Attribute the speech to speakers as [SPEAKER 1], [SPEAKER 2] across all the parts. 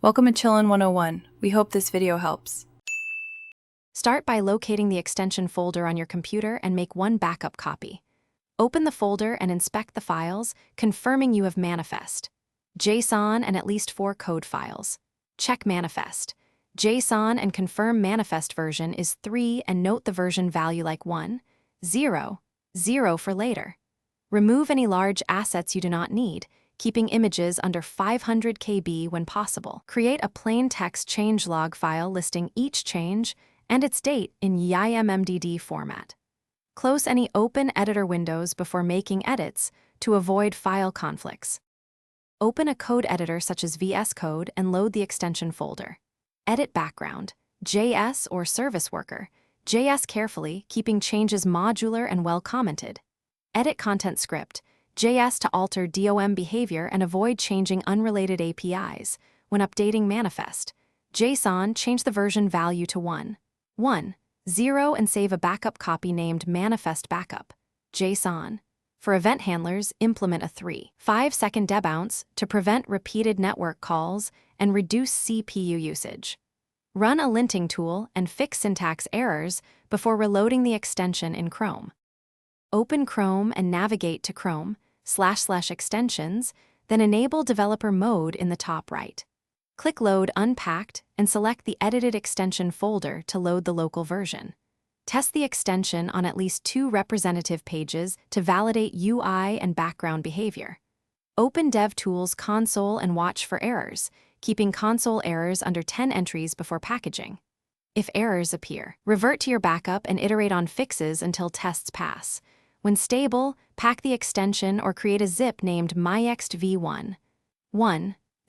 [SPEAKER 1] Welcome to Chillin' 101. We hope this video helps.
[SPEAKER 2] Start by locating the extension folder on your computer and make one backup copy. Open the folder and inspect the files, confirming you have manifest, JSON, and at least 4 code files. Check manifest. JSON and confirm manifest version is 3 and note the version value like 1, 0, 0 for later. Remove any large assets you do not need, keeping images under 500 KB when possible. Create a plain text changelog file listing each change and its date in YIMMDD format. Close any open editor windows before making edits to avoid file conflicts. Open a code editor such as VS Code and load the extension folder. Edit background, JS or service worker, JS carefully, keeping changes modular and well commented. Edit content script, JS to alter DOM behavior and avoid changing unrelated APIs. When updating manifest, JSON, change the version value to 1, 0 and save a backup copy named manifest backup, JSON. For event handlers, implement a 3-5-second debounce to prevent repeated network calls and reduce CPU usage. Run a linting tool and fix syntax errors before reloading the extension in Chrome. Open Chrome and navigate to Chrome//extensions, then enable developer mode in the top right. Click Load Unpacked and select the edited extension folder to load the local version. Test the extension on at least 2 representative pages to validate UI and background behavior. Open DevTools console and watch for errors, keeping console errors under 10 entries before packaging. If errors appear, revert to your backup and iterate on fixes until tests pass. When stable, pack the extension or create a zip named myextv1.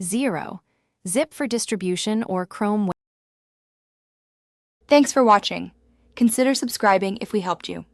[SPEAKER 2] 0 zip for distribution or Chrome.
[SPEAKER 1] Thanks for watching. Consider subscribing if we helped you.